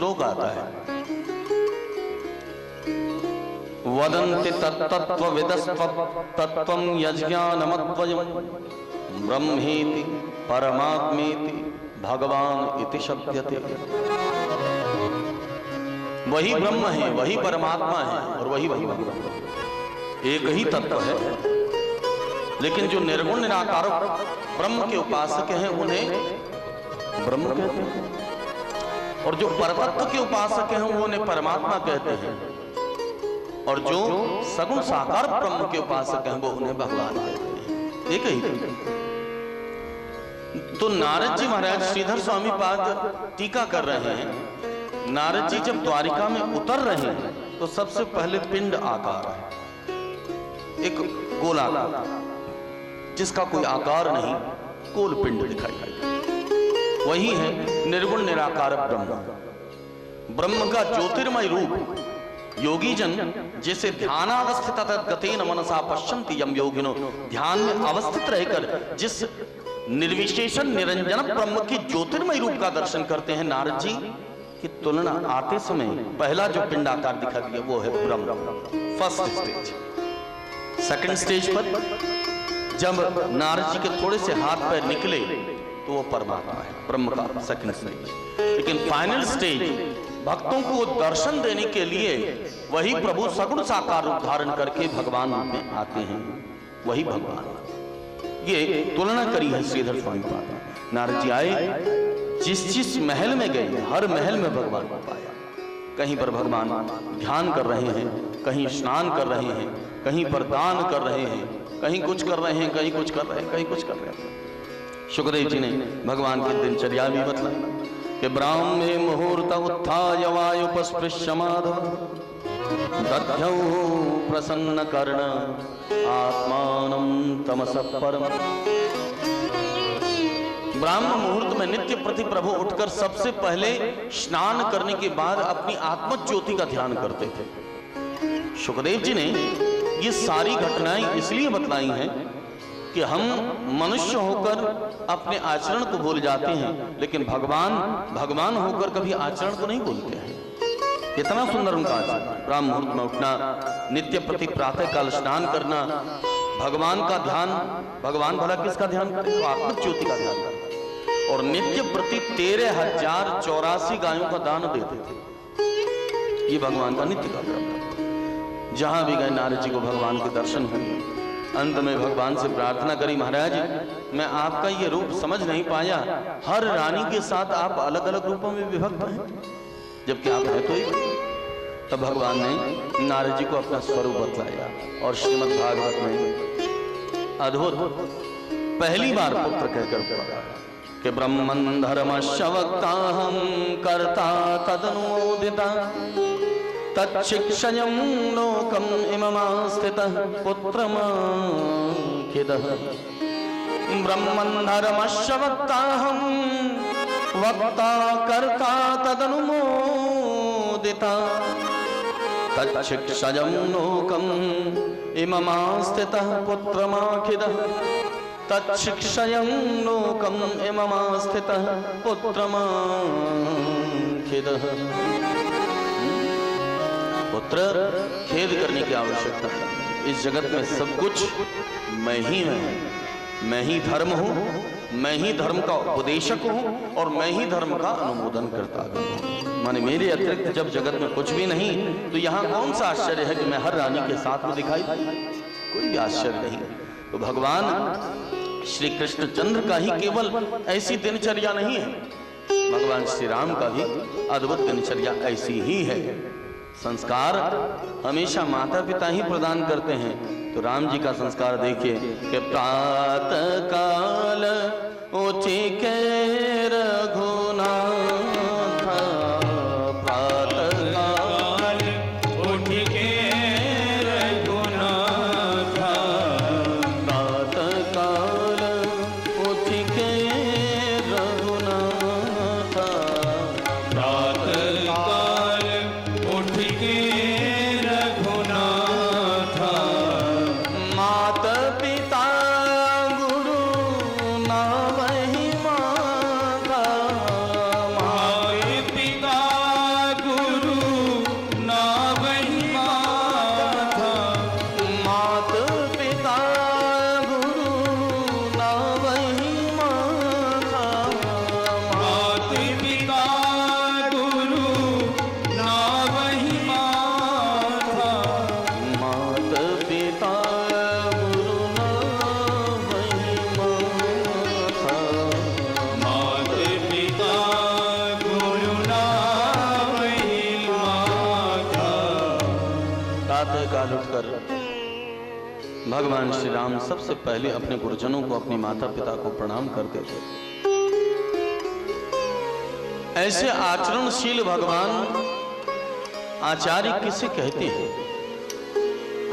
श्लोक आता है, वदन्ति तत्तत्त्वविदस्तत्त्वं यज्ञानमद्वयम् ब्रह्मेति परमात्मेति भगवान इति शब्दते। वही ब्रह्म है, वही परमात्मा है और वही भगवान, एक ही तत्व है। लेकिन जो निर्गुण निराकार ब्रह्म के उपासक हैं उन्हें ब्रह्म कहते हैं, और जो परतत्व के उपासक हैं वो उन्हें परमात्मा कहते हैं, और जो सगुण साकार ब्रह्म के उपासक हैं वो उन्हें भगवान कहते हैं। एक ही। तो नारद जी महाराज श्रीधर स्वामी पाद टीका कर रहे हैं। नारद जी जब द्वारिका में उतर रहे हैं तो सबसे पहले पिंड आकार है, एक गोलाकार, जिसका कोई आकार नहीं, गोल पिंड दिखाई देता। वही है निर्गुण निराकार ब्रह्म। ब्रह्म का ज्योतिर्मय रूप योगी जन जैसे ध्यानावस्थित गतेन मनसा पश्यन्ति यम योगिनो, ध्यान में अवस्थित रहकर जिस निर्विशेषण निरंजन ब्रह्म की ज्योतिर्मय रूप का दर्शन करते हैं, नारद जी की तुलना आते समय पहला जो पिंडाकार दिखा दिया वो है ब्रह्म, फर्स्ट स्टेज। सेकंड स्टेज पर जब नारद जी के थोड़े से हाथ पैर निकले तो वो परमात्मा है, ब्रह्म का सेकंड स्टेज। लेकिन फाइनल स्टेज भक्तों को दर्शन देने के लिए वही प्रभु सगुण साकार रूप धारण करके भगवान में आते हैं, वही भगवान। ये तुलना करी है श्रीधर स्वामी पाद। नारद जी आए, जिस महल में गए हर महल में भगवान को पाया। कहीं पर भगवान ध्यान कर रहे हैं, कहीं स्नान कर रहे हैं, कहीं पर दान कर रहे हैं, कहीं कुछ कर रहे हैं, कहीं कुछ कर रहे हैं, कहीं कुछ कर रहे हैं। शुकदेव जी ने भगवान की दिनचर्या भी बतलाई कि ब्राह्मे मुहूर्त उत्थाय वायुपस्पृश्य माधव दध्यौ प्रसन्न कर्ण आत्मानं तमसः परम। ब्राह्म मुहूर्त में नित्य प्रति प्रभु उठकर सबसे पहले स्नान करने के बाद अपनी आत्मज्योति का ध्यान करते थे। शुकदेव जी ने ये सारी घटनाएं इसलिए बतलाई हैं कि हम मनुष्य होकर अपने आचरण को भूल जाते हैं, लेकिन भगवान होकर कभी आचरण को नहीं भूलते हैं। इतना सुंदर उनका आचरण, ब्राह्म मुहूर्त में उठना, नित्य प्रति प्रातः काल स्नान करना, भगवान का ध्यान। भगवान भला किसका ध्यान करें? तो आत्मज्योति का ध्यान करें। और नित्य प्रति 13,084 गायों का दान देते थे। ये भगवान का नित्य का क्रम था। जहां भी गए नारद जी को भगवान के दर्शन हुए। अंत में भगवान से प्रार्थना करी, महाराज मैं आपका ये रूप समझ नहीं पाया, हर रानी के साथ आप अलग अलग रूपों में विभक्त हैं, जबकि आप हैं तो एक। तब भगवान ने नारद जी को अपना स्वरूप बतलाया और श्रीमद् भागवत में अद्भुत पहली बार पुत्र कहकर पढ़ा कि ब्रह्मन् धर्मस्य वक्ताहं कर्ता तदनुमोदिता तच्छिक्षयं लोकम् इममास्थितः पुत्रमाखिदः। ब्रह्मन् धर्मस्य वक्ताहं वक्ता कर्ता तदनुमोदिता तच्छिक्षयं लोकम् इममास्थितः पुत्रमाखिदः तच्छिक्षयं लोकम् इममास्थितः पुत्रमाखिदः। पुत्र, खेद करने की आवश्यकता है। इस जगत में सब कुछ मैं ही हूं, मैं ही धर्म हूं, मैं ही धर्म का उपदेशक हूं और मैं ही धर्म का अनुमोदन करता हूं। माने मेरे अतिरिक्त जब जगत में कुछ भी नहीं, तो यहाँ कौन सा आश्चर्य है कि मैं हर रानी के साथ में दिखाई दूं? कोई भी आश्चर्य नहीं। तो भगवान श्री कृष्ण चंद्र का ही केवल ऐसी दिनचर्या नहीं है, भगवान श्री राम का भी अद्भुत दिनचर्या ऐसी ही है। संस्कार हमेशा माता पिता ही प्रदान करते हैं। तो राम जी का संस्कार देखिए कि प्रातः काल उठिके रघुनाथ, प्रातः काल उठिके रघुनाथ, प्रातः काल उठिके रघुनाथ, प्रातः काल उठिके रघुनाथ, माता पिता गुरु नावहि माता, प्रातःकाल उठकर भगवान श्री राम सबसे पहले अपने गुरुजनों को, अपने माता पिता को प्रणाम करते थे। ऐसे आचरणशील भगवान आचार्य किसे कहते हैं?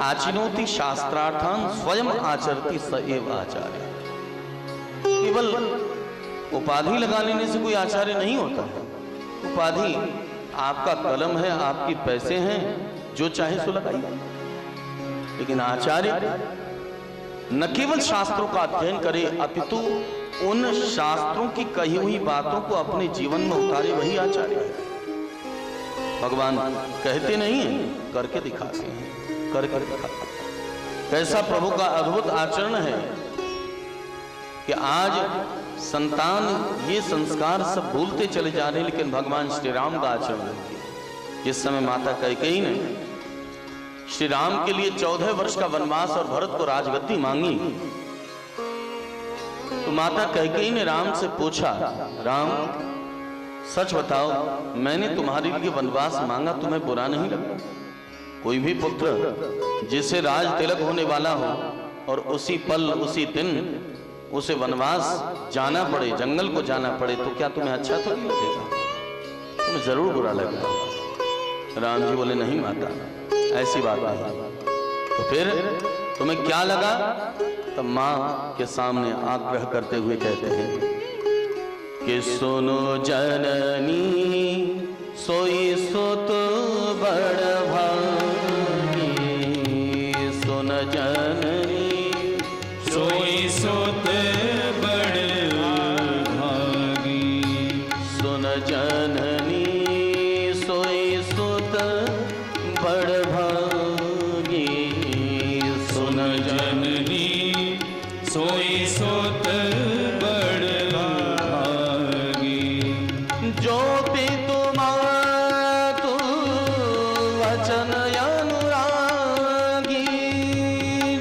आचिनोति शास्त्रार्थान स्वयं आचरति स एव आचार्य। केवल उपाधि लगा लेने से कोई आचार्य नहीं होता है। उपाधि आपका कलम है, आपके पैसे हैं, जो चाहे सो लगाइए। लेकिन आचार्य न केवल शास्त्रों का अध्ययन करे, अपितु उन शास्त्रों की कही हुई बातों को अपने जीवन में उतारे, वही आचार्य है। भगवान कहते नहीं हैं, करके दिखाते हैं, करके दिखाते हैं। कैसा प्रभु का अद्भुत आचरण है कि आज संतान ये संस्कार सब भूलते चले जा रहे हैं, लेकिन भगवान श्री राम का आचरण है। जिस समय माता कैकेयी ने श्री राम के लिए 14 वर्ष का वनवास और भरत को राजगद्दी मांगी, तो माता कैकेयी ने राम से पूछा, राम सच बताओ, मैंने तुम्हारे लिए वनवास मांगा, तुम्हें बुरा नहीं लगा? कोई भी पुत्र जिसे राज तिलक होने वाला हो और उसी पल उसी दिन उसे वनवास जाना पड़े, जंगल को जाना पड़े, तो क्या तुम्हें अच्छा तो नहीं लगेगा? तुम्हें जरूर बुरा लगेगा। राम जी बोले, नहीं माता, ऐसी बात नहीं। तो फिर तुम्हें क्या लगा? तब मां के सामने आग्रह करते हुए कहते हैं कि सुनो जननी सोई सुत बड़ भागी, सुन जननी सोई सुत बड़ भागी, सुन जननी सोई सुत बड़ भागी, सुन जननी सोई सुत बड़ भागी। जो पितु मातु वचन अनुरागी,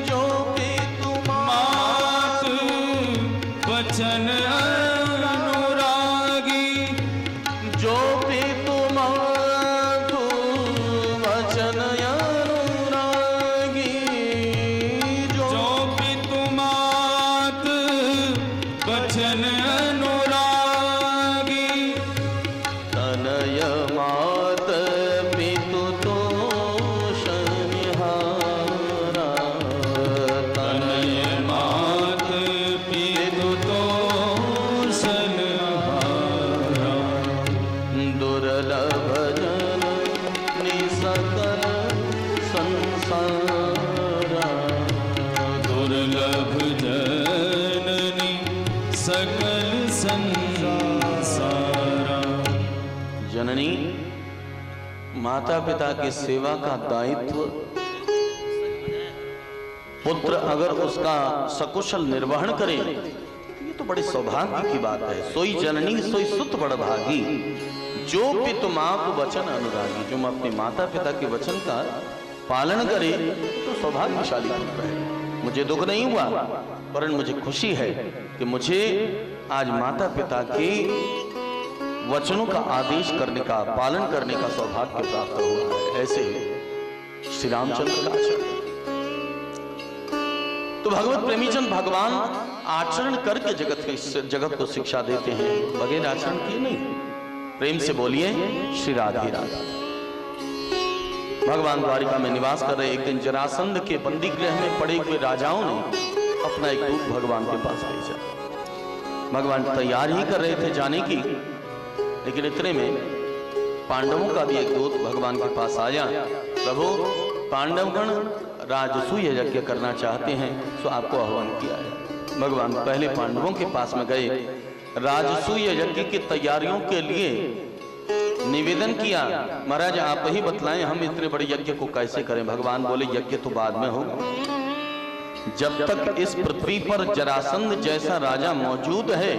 जो पितु मातु वचन अनुरागी, जो पितु मातु वचन अनुरागी, जो पितु मात वचन अनुरागी, तनय मात पितु तोष निहारा, तनय मात पितु तोष निहारा, दुर्लभ जननी सकल संसारा, दुर्लभ जननी सकल संसारा। जननी माता पिता की सेवा का दायित्व पुत्र अगर उसका सकुशल निर्वहन करे, ये तो बड़े सौभाग्य की बात है। सोई जननी सोई सुत बड़ भागी, जो पितु माप वचन अनुरागी, जो अपने माता पिता के वचन का पालन करे तो सौभाग्यशाली पुत्र है। मुझे दुख नहीं हुआ, परंतु मुझे खुशी है कि मुझे आज माता पिता के वचनों का आदेश करने का, पालन करने का सौभाग्य प्राप्त हुआ है। ऐसे श्री रामचंद्र का आचरण। तो भगवत प्रेमीजन भगवान आचरण करके जगत को शिक्षा देते हैं, बगैर आचरण किए नहीं। प्रेम से बोलिए श्री राधे राधे। भगवान द्वारिका में निवास कर रहे एक दिन जरासंध के बंदी गृह में पड़े हुए राजाओं ने अपना एक दूत भगवान के पास भेजा। भगवान तैयार ही कर रहे थे जाने की, लेकिन इतने में पांडवों का भी एक दूत भगवान के पास आया। प्रभु, पांडवगण राजसूय यज्ञ करना चाहते हैं, सो आपको आह्वान किया है। भगवान पहले पांडवों के पास में गए, राजसूय यज्ञ की तैयारियों के लिए निवेदन किया, महाराज आप ही बतलाएं हम इतने बड़े यज्ञ को कैसे करें। भगवान बोले, यज्ञ तो बाद में होगा, जब तक इस पृथ्वी पर जरासंध जैसा राजा मौजूद है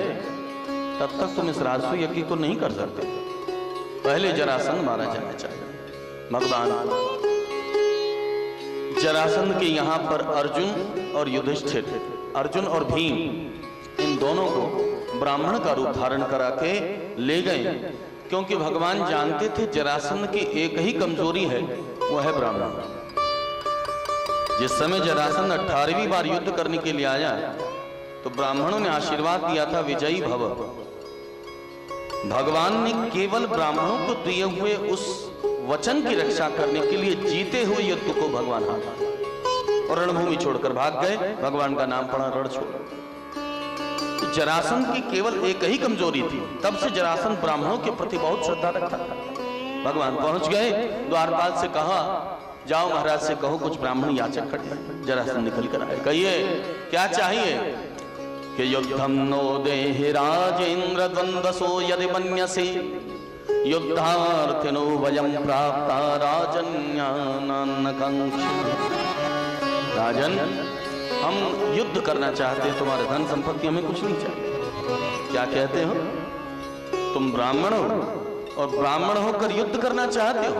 तब तक तुम इस राजसूय यज्ञ को नहीं कर सकते। पहले जरासंध मारा जाना चाहिए। भगवान जरासंध के यहाँ पर अर्जुन और युधिष्ठिर, अर्जुन और भीम, इन दोनों को ब्राह्मण का रूप धारण करा के ले गए, क्योंकि भगवान जानते थे जरासंध की एक ही कमजोरी है, वो है ब्राह्मण। जिस समय जरासंध 18वीं बार युद्ध करने के लिए आया तो ब्राह्मणों ने आशीर्वाद दिया था विजयी भव। भगवान ने केवल ब्राह्मणों को दिए हुए उस वचन की रक्षा करने के लिए जीते हुए युद्ध को भगवान हारा और रणभूमि छोड़कर भाग गए। भगवान का नाम पड़ा रण छोड़। तो जरासंध की केवल एक ही कमजोरी थी, तब से जरासंध ब्राह्मणों के प्रति बहुत श्रद्धा रखता था। भगवान पहुंच गए, द्वारपाल से कहा जाओ महाराज से कहो कुछ ब्राह्मण याचक खड़े हैं। जरासंध निकल कर आए, कहिए क्या चाहिए? कि युद्धम नो देहि राजेंद्र द्वंद्वसो यदि मन्यसे युद्धार्थिनो वयं प्राप्ता राजन्यानान्नकांक्षी। राजन, हम युद्ध करना चाहते हैं, तुम्हारे धन संपत्ति हमें कुछ नहीं चाहिए। क्या कहते हो? तुम ब्राह्मण हो और ब्राह्मण होकर युद्ध करना चाहते हो,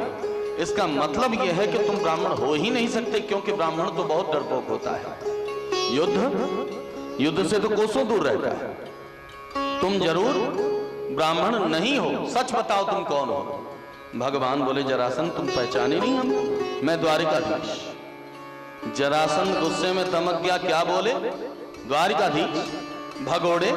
इसका मतलब यह है कि तुम ब्राह्मण हो ही नहीं सकते, क्योंकि ब्राह्मण तो बहुत डरपोक होता है। युद्ध से तो कोसों दूर रहता है। तुम जरूर ब्राह्मण नहीं हो, सच बताओ तुम कौन हो? भगवान बोले जरासंध तुम पहचाने नहीं हमको, मैं द्वारिकाधीश। जरासंध गुस्से में तमक गया, क्या बोले? द्वारिकाधीश भगोड़े,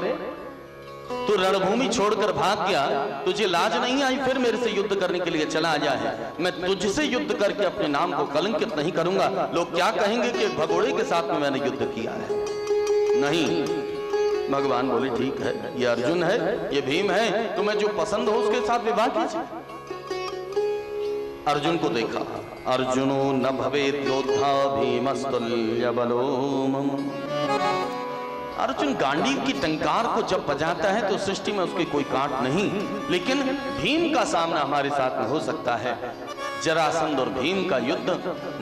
तू रणभूमि छोड़कर भाग गया, तुझे लाज नहीं आई फिर मेरे से युद्ध करने के लिए चला आया है। मैं तुझसे युद्ध करके अपने नाम को कलंकित नहीं करूंगा। लोग क्या कहेंगे कि भगोड़े के साथ में मैंने युद्ध किया है? नहीं। भगवान बोले ठीक है, ये अर्जुन है, ये भीम है, तुम्हें जो पसंद हो उसके साथ विवाह कीजिए। अर्जुन को देखा, अर्जुनो न भवेत् योद्धा भीमस्तुल्य बलो मम। अर्जुन गांडीव की टंकार को जब बजाता है तो सृष्टि में उसकी कोई काट नहीं, लेकिन भीम का सामना हमारे साथ में हो सकता है। जरासंध और भीम का युद्ध,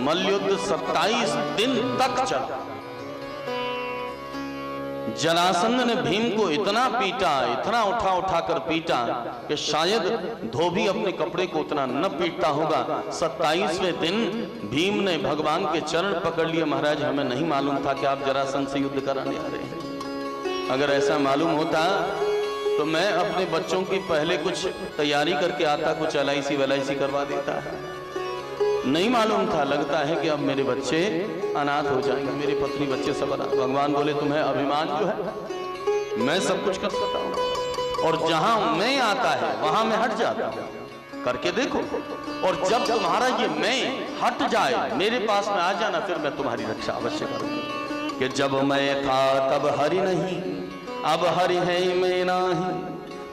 मल्लयुद्ध 27 दिन तक चला। जरासंध ने भीम को इतना पीटा, इतना उठा उठा कर पीटा कि शायद धोबी अपने कपड़े को उतना न पीटता होगा। 27वें दिन भीम ने भगवान के चरण पकड़ लिए, महाराज हमें नहीं मालूम था कि आप जरासंध से युद्ध कराने आ रहे हैं। अगर ऐसा मालूम होता तो मैं अपने बच्चों की पहले कुछ तैयारी करके आता, कुछ LIC वैलाइसी करवा देता है। नहीं मालूम था, लगता है कि अब मेरे बच्चे अनाथ हो जाएंगे, मेरी पत्नी बच्चे सब अनाथ। भगवान बोले तुम्हें अभिमान जो है, मैं सब कुछ कर सकता हूँ, और जहां मैं आता है वहां मैं हट जाता हूँ, करके देखो। और जब तुम्हारा ये मैं हट जाए, मेरे पास में आ जाना, फिर मैं तुम्हारी रक्षा अवश्य करूंगा। कि जब मैं था तब हरि नहीं, अब हरि है मैं नाही,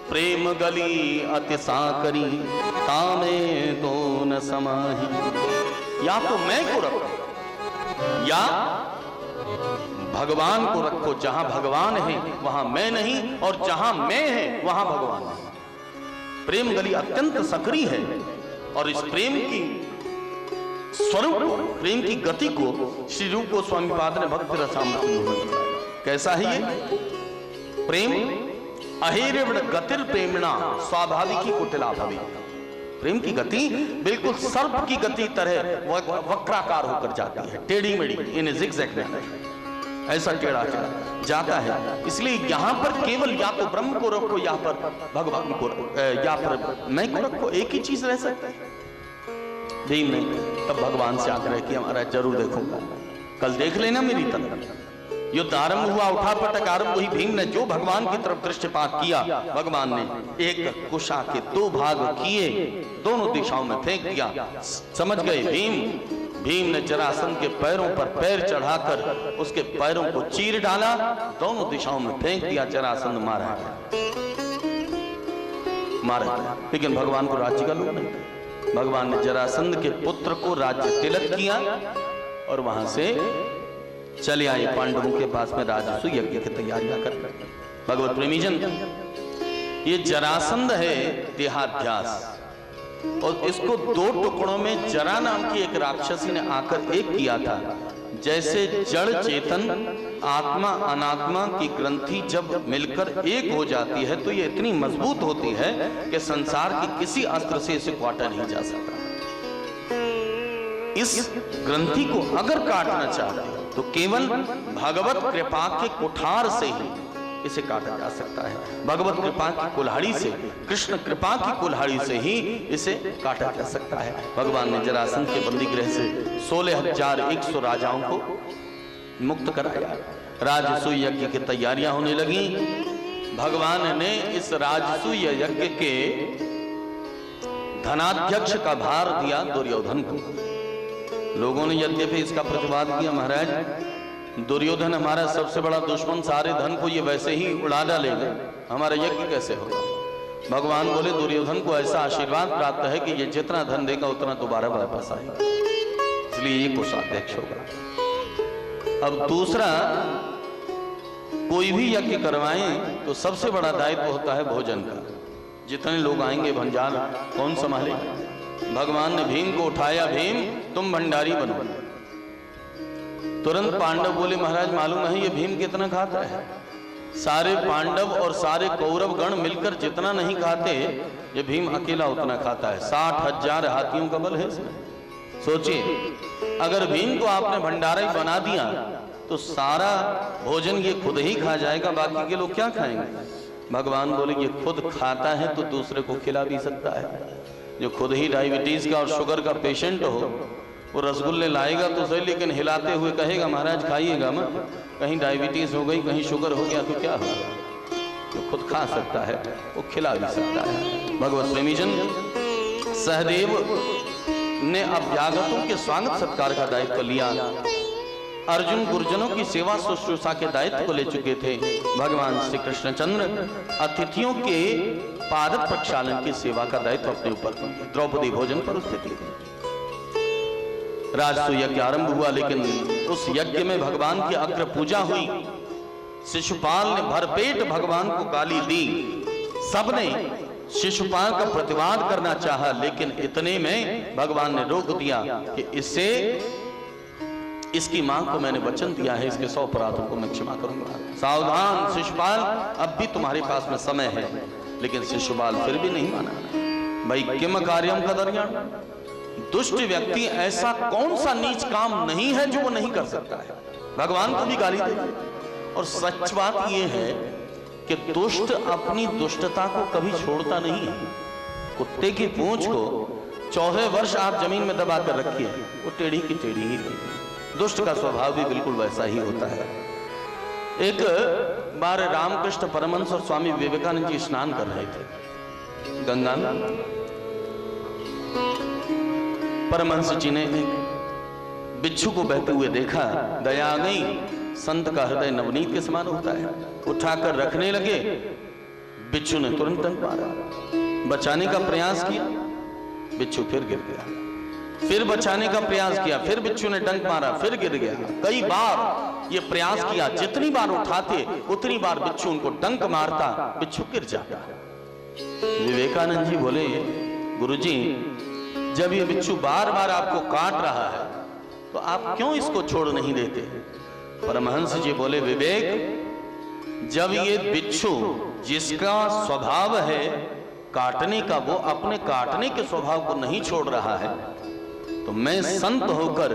प्रेम गली अति साकरी तामे तो न समाही। या तो मैं को रखो या भगवान को रखो। जहां भगवान है वहां मैं नहीं, और जहां मैं है वहां भगवान है। प्रेम गली अत्यंत सकरी है, और इस प्रेम की स्वरूप, प्रेम की गति को श्री रूप गोस्वामी पाद ने भक्ति रसामृत में बताया। कैसा है ये प्रेम? अहेरेवण गतिर प्रेमणा स्वाभाविकी कुटिला भवी। प्रेम की गति बिल्कुल सर्प की गति तरह वक्राकार होकर जाती है, टेढ़ी मेढ़ी, इन जिगजैग में ऐसा टेढ़ा जाता है। इसलिए यहां पर केवल या तो ब्रह्म को रखो, या पर भगवान को, या पर मैं को रखो, एक ही चीज रह सकती है। भीम ने तब भगवान से आग्रह किया, महाराज जरूर देखूंगा, कल देख लेना मेरी तरफ। युद्ध आरंभ हुआ, उठा पटक आरंभ हुई। भीम ने जो भगवान की तरफ दृष्टिपात किया, भगवान ने एक कुशा के 2 भाग किए, दोनों दिशाओं में फेंक दिया। समझ गए भीम ने जरासंध के पैरों पर पैर चढ़ाकर उसके पैरों को चीर डाला, दोनों दिशाओं में फेंक दिया। जरासंध मारा गया, लेकिन भगवान को राज्य का लोभ नहीं था। भगवान ने जरासंध के पुत्र को राज्य तिलक किया और वहां से चले आए पांडवों के पास में राजसूय यज्ञ की तैयारियां कर। भगवत प्रेमीजन, ये जरासंध है देहाध्यास, और इसको 2 टुकड़ों में जरा नाम की एक राक्षसी ने आकर एक किया था। जैसे जड़ चेतन, आत्मा अनात्मा की ग्रंथि जब मिलकर एक हो जाती है तो ये इतनी मजबूत होती है कि संसार की किसी अस्त्र से इसे काटा नहीं जा सकता। इस ग्रंथि को अगर काटना चाहते तो केवल भगवत कृपा के कुठार से ही इसे काटा जा सकता है। भगवत कृपा की कुल्हाड़ी से, कृष्ण कृपा की कुल्हाड़ी से ही इसे काटा जा सकता है। भगवान ने जरासंध के बंदी गृह से 16,100 राजाओं को मुक्त कराया। राजसूय यज्ञ की तैयारियां होने लगी। भगवान ने इस राजसूय यज्ञ के धनाध्यक्ष का भार दिया दुर्योधन को। लोगों ने यद्यपि इसका प्रतिवाद किया, महाराज दुर्योधन हमारा सबसे बड़ा दुश्मन, सारे धन को ये वैसे ही उड़ा डालेगा, हमारा यज्ञ कैसे होगा। भगवान बोले दुर्योधन को ऐसा आशीर्वाद प्राप्त है कि ये जितना धन देगा उतना दोबारा वापस आएगा, इसलिए ये कोषाध्यक्ष होगा। अब दूसरा, कोई भी यज्ञ करवाएं तो सबसे बड़ा दायित्व होता है भोजन का। जितने लोग आएंगे भंडार कौन संभालेगा। भगवान ने भीम को उठाया, भीम तुम भंडारी बनो। तुरंत पांडव बोले महाराज मालूम है ये भीम कितना खाता है। सारे पांडव और सारे कौरव गण मिलकर जितना नहीं खाते ये भीम अकेला उतना खाता है। 60,000 हाथियों का बल है इसमें। सोचिए अगर भीम को आपने भंडारा बना दिया तो सारा भोजन ये खुद ही खा जाएगा, बाकी के लोग क्या खाएंगे। भगवान बोले ये खुद खाता है तो दूसरे को खिला भी सकता है। जो खुद ही डायबिटीज का और शुगर का पेशेंट हो वो रसगुल्ले लाएगा तो सही, लेकिन हिलाते हुए कहेगा महाराज खाइएगा मत, कहीं डायबिटीज हो गई कहीं शुगर हो गया तो क्या होगा। जो खुद खा सकता है वो खिला भी सकता है। भगवत प्रेमीजन, सहदेव ने अभ्यागतों के स्वागत सत्कार का दायित्व लिया। अर्जुन गुरुजनों की सेवा शुश्रूषा के दायित्व को ले चुके थे। भगवान श्री कृष्णचंद्र अतिथियों के पाद प्रक्षालन की सेवा का दायित्व अपने ऊपर। द्रौपदी भोजन पर स्थित थी। राजसूय यज्ञ आरंभ हुआ, लेकिन उस यज्ञ में भगवान की अग्र पूजा हुई। शिशुपाल ने भरपेट भगवान को गाली दी। सबने शिशुपाल का प्रतिवाद करना चाहा, लेकिन इतने में भगवान ने रोक दिया कि इससे इसकी मां को मैंने वचन दिया है, इसके 100 अपराधों को मैं क्षमा करूंगा। सावधान शिशुपाल, अब भी तुम्हारे पास में समय है। लेकिन शिशुपाल फिर भी नहीं माना। भाई किम कार्यम कदर्यण, दुष्ट व्यक्ति ऐसा कौन सा नीच काम नहीं है जो वो नहीं कर सकता है। भगवान को भी गाली दे। और सच बात यह है कि दुष्ट अपनी दुष्टता को कभी छोड़ता नहीं है। कुत्ते की पूंछ को 14 वर्ष आप जमीन में दबा कर रखिए, वो टेढ़ी की टेढ़ी ही रहेगी। दुष्ट का स्वभाव भी बिल्कुल वैसा ही होता है। एक बार रामकृष्ण परमहंस और स्वामी विवेकानंद जी स्नान कर रहे थे गंगा में। परमहंस जी ने एक बिच्छू को बहते हुए देखा, दया आ गई। संत का हृदय नवनीत के समान होता है। उठाकर रखने लगे, बिच्छू ने तुरंत डंक मारा। बचाने का प्रयास किया, बिच्छू फिर गिर गया। फिर बचाने का प्रयास किया, फिर बिच्छू ने डंक मारा, फिर गिर गया। कई बार ये प्रयास किया, जितनी बार उठाते उतनी बार बिच्छू उनको डंक मारता, बिच्छू गिर जाता। विवेकानंद जी बोले गुरुजी, जब ये बिच्छू बार बार आपको काट रहा है तो आप क्यों इसको छोड़ नहीं देते। परमहंस जी बोले विवेक, जब ये बिच्छू जिसका स्वभाव है काटने का, वो अपने काटने के स्वभाव को नहीं छोड़ रहा है, तो मैं संत होकर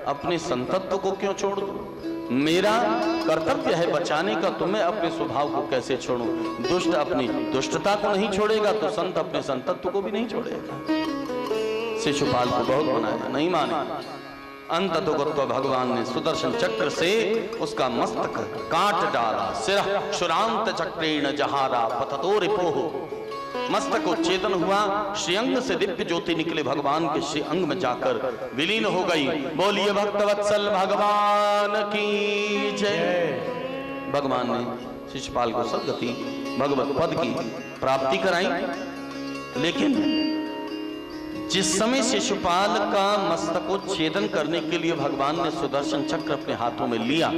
अपने संतत्व को क्यों छोड़ दूं। मेरा कर्तव्य है बचाने का, तो मैं अपने स्वभाव को कैसे छोड़ूं। दुष्ट अपनी दुष्टता को नहीं छोड़ेगा तो संत अपने संतत्व को भी नहीं छोड़ेगा। शिशुपाल को बहुत मनाया, नहीं माने। अंततः भगवान ने सुदर्शन चक्र से उसका मस्तक काट डाला। सिर क्षुरांत चक्रेण जहारा पततो रिपोह, मस्तक उच्छेदन हुआ। श्रीअंग से दिव्य ज्योति निकले, भगवान के श्री अंग में जाकर विलीन हो गई। बोलिए भक्तवत्सल भगवान की जय। भगवान ने शिशुपाल को सद्गति भगवत पद की प्राप्ति कराई। लेकिन जिस समय शिशुपाल का मस्तकोच्छेदन करने के लिए भगवान ने सुदर्शन चक्र अपने हाथों में लिया,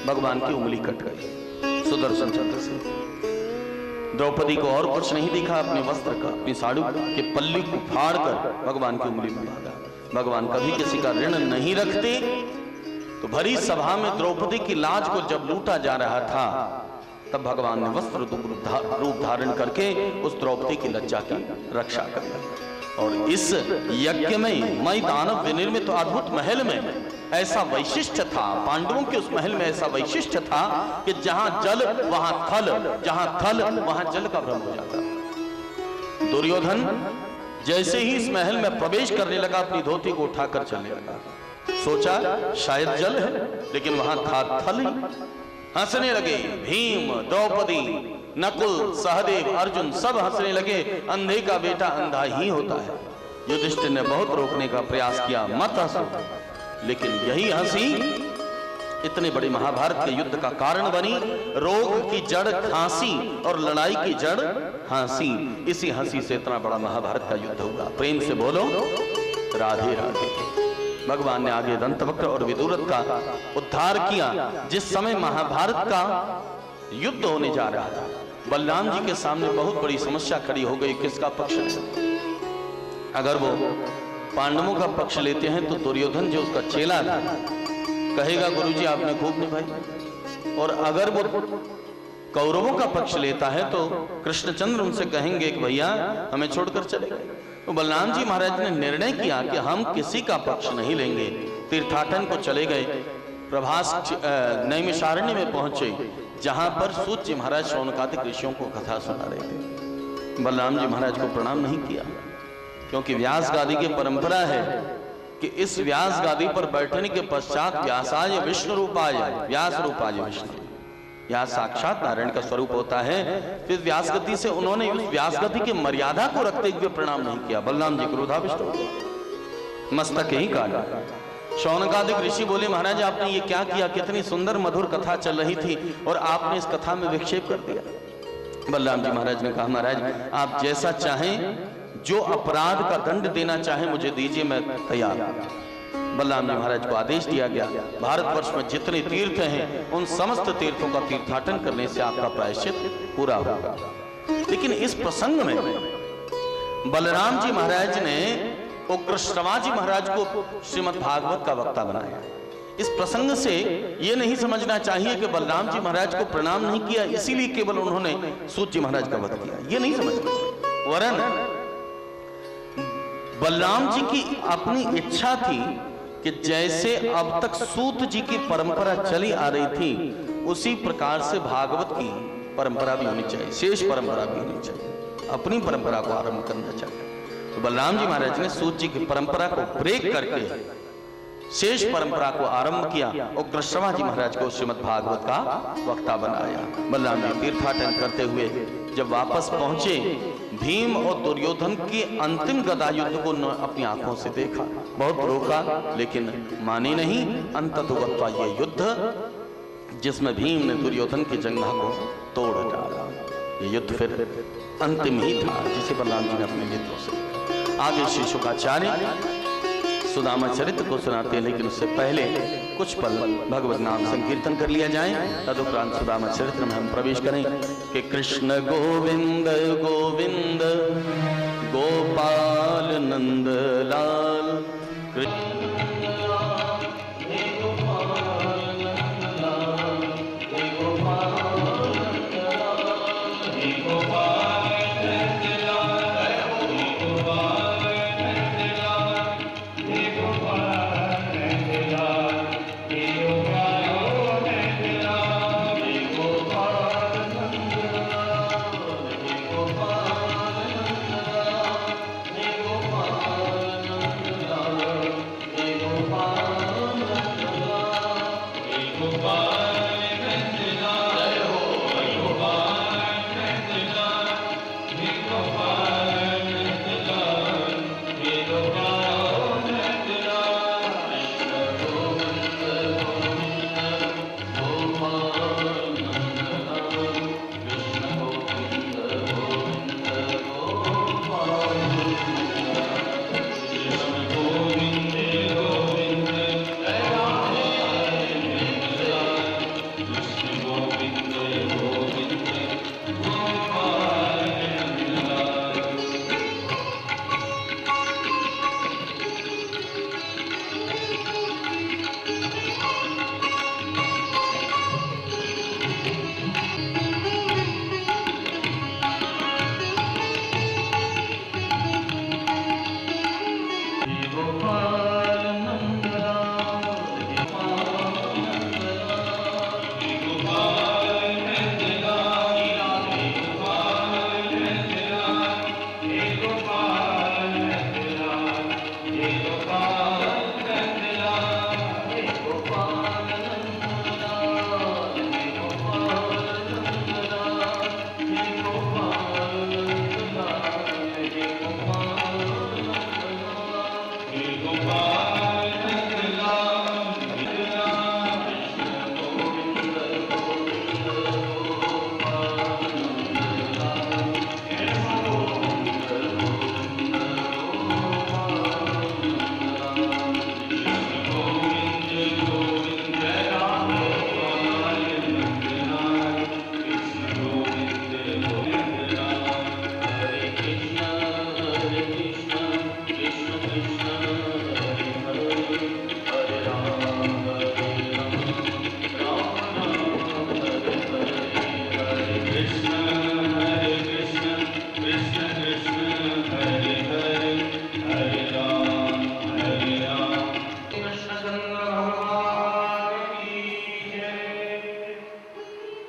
भगवान की उंगली कट गई सुदर्शन चक्र से। द्रौपदी को और कुछ नहीं दिखा, अपने वस्त्र का, अपनी साड़ी के पल्ली को फाड़कर भगवान की उंगली में मारा। भगवान कभी किसी का ऋण नहीं रखते। तो भरी सभा में द्रौपदी की लाज को जब लूटा जा रहा था, तब भगवान ने वस्त्र रूप धारण करके उस द्रौपदी की लज्जा की रक्षा कर ली। और इस यज्ञ में मई दानव विनिर्मित अद्भुत महल में ऐसा वैशिष्ट था, पांडवों के उस महल में ऐसा वैशिष्ट था कि जहां जल वहां थल, जहां थल वहां जल का भ्रम हो जाता। दुर्योधन जैसे ही इस महल में प्रवेश करने लगा अपनी धोती को उठाकर चलने लगा। सोचा शायद जल है, लेकिन वहां था थल ही। हंसने लगे भीम, द्रौपदी, नकुल, सहदेव, अर्जुन सब हंसने लगे। अंधे का बेटा अंधा ही होता है। युधिष्ठिर ने बहुत रोकने का प्रयास किया, मत हंसो, लेकिन यही हंसी इतने बड़े महाभारत के युद्ध का कारण बनी। रोग की जड़ खांसी और लड़ाई की जड़ हंसी। इसी हंसी से इतना बड़ा महाभारत का युद्ध हुआ। प्रेम से बोलो राधे राधे। भगवान ने आगे दंतवक्र और विदुरथ का उद्धार किया। जिस समय महाभारत का युद्ध होने जा रहा था, बलराम जी के सामने बहुत बड़ी समस्या खड़ी हो गई, किसका पक्ष लें। अगर वो पांडवों का पक्ष लेते हैं तो दुर्योधन जो उसका चेला था कहेगा गुरुजी आपने खूब निभाई, और अगर वो कौरवों का पक्ष लेता है तो कृष्णचंद्र उनसे कहेंगे कि भैया हमें छोड़कर चले गए। तो बलराम जी महाराज ने निर्णय किया कि हम किसी का पक्ष नहीं लेंगे। तीर्थाटन को चले गए। प्रभास नैमिषारण्य में पहुंचे, जहां पर सूत जी महाराज शौनकादिक ऋषियों को कथा सुना रहे थे। बलराम जी महाराज को प्रणाम नहीं किया, क्योंकि व्यास गादी की परंपरा है कि इस व्यास गादी पर बैठने के पश्चात व्यासाय विष्णु रूपाय, व्यास रूपाय विष्णु, यह साक्षात नारायण का स्वरूप होता है। फिर व्यास गति से उन्होंने उस व्यास गति की मर्यादा को रखते हुए प्रणाम नहीं किया। बलराम जी क्रोधाविष्ट हो गए, मस्तक ही काटा। शौनकादिक ऋषि बोले महाराज आपने ये क्या किया, कितनी सुंदर मधुर कथा चल रही थी और आपने इस कथा में विक्षेप कर दिया। बलराम जी महाराज ने कहा महाराज आप जैसा चाहें, जो अपराध का दंड देना चाहे मुझे दीजिए, मैं तैयार हूं। बलराम जी महाराज को आदेश दिया गया, भारतवर्ष में जितने तीर्थ हैं उन समस्त तीर्थों का तीर्थाटन करने से आपका प्रायश्चित पूरा होगा। लेकिन इस प्रसंग में बलराम जी महाराज ने उग्रश्रवा जी महाराज को श्रीमद् भागवत का वक्ता बनाया। इस प्रसंग से यह नहीं समझना चाहिए कि बलराम जी महाराज को प्रणाम नहीं किया इसीलिए केवल उन्होंने सूत जी महाराज का वध किया, यह नहीं समझना चाहिए। वरन बलराम जी की अपनी इच्छा थी कि जैसे अब तक सूत जी की परंपरा चली आ रही थी उसी प्रकार से भागवत की परंपरा भी होनी चाहिए, शेष परंपरा भी होनी चाहिए, अपनी परंपरा को आरंभ करना चाहिए। तो बलराम जी महाराज ने सूत जी की परंपरा को ब्रेक करके शेष परंपरा को आरंभ किया। उग्रश्रवा जी महाराज को श्रीमद् भागवत का वक्ता बनाया। बलराम जी तीर्थाटन करते हुए जब वापस पहुंचे, भीम और दुर्योधन के अंतिम गदा युद्ध को अपनी आंखों से देखा, बहुत रोका लेकिन माने नहीं। अंततः ये युद्ध जिसमें भीम ने दुर्योधन की जंघा को तोड़ डाला, ये युद्ध फिर अंतिम ही था जिसे बलराम जी ने अपने नेत्रों से। आगे श्री शुकाचार्य सुदामा चरित्र को सुनाते हैं, लेकिन उससे पहले कुछ पल भगवत नाम संकीर्तन कर लिया जाए। तदुपरांत सुदामा चरित्र में हम प्रवेश करें कि कृष्ण गोविंद गोविंद गोपाल नंद लाल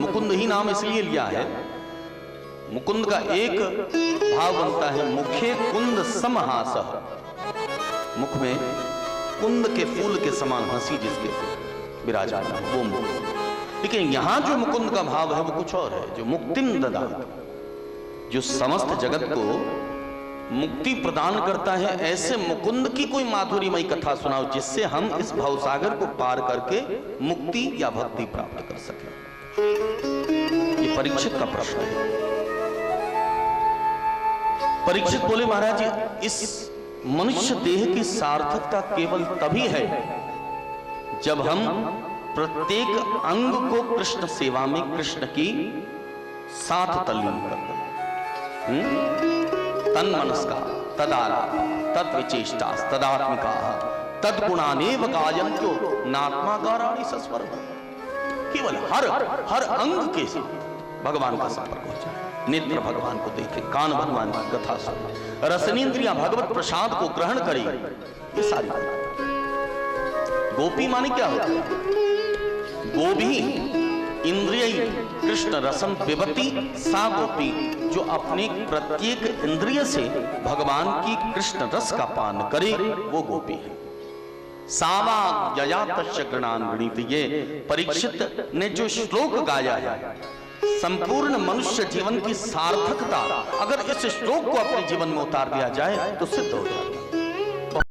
मुकुंद ही नाम इसलिए लिया है, मुकुंद का एक भाव बनता है मुखे कुंद समहासः, मुख में कुंद के फूल के समान हंसी जिसके विराजमान है वो मुकुंद। लेकिन यहां जो मुकुंद का भाव है वो कुछ और है, जो मुक्तिम ददाति, जो समस्त जगत को मुक्ति प्रदान करता है। ऐसे मुकुंद की कोई माधुरीमयी कथा सुनाओ जिससे हम इस भवसागर को पार करके मुक्ति या भक्ति प्राप्त कर सकें। ये परीक्षित का प्रश्न है। परीक्षित बोले महाराज जी, इस मनुष्य देह की सार्थकता केवल तभी है जब हम प्रत्येक अंग को कृष्ण सेवा में कृष्ण की साथ तल्लीन कर दें। तन मनस्का तदारा तद्विचेष्टा तदात्मिका तद्गुणानेव गायन्तो नात्मागाराणि सस्वरम्। केवल हर अंग के साथ भगवान का संपर्क हो जाए। नेत्र भगवान को देखे, कान भगवान की कथा सुने, रसनेन्द्रियां भगवत प्रसाद को ग्रहण करे, ये सारी बात। गोपी माने क्या होता है? गोभी इंद्रिय कृष्ण रसम पिबती सा गोपी, जो अपने प्रत्येक इंद्रिय से भगवान की कृष्ण रस का पान करे वो गोपी है। सावा यया तस्य गणान गणित, ये परीक्षित ने जो श्लोक गाया है, संपूर्ण मनुष्य जीवन की सार्थकता अगर इस श्लोक को अपने जीवन में उतार दिया जाए तो सिद्ध हो जाता है।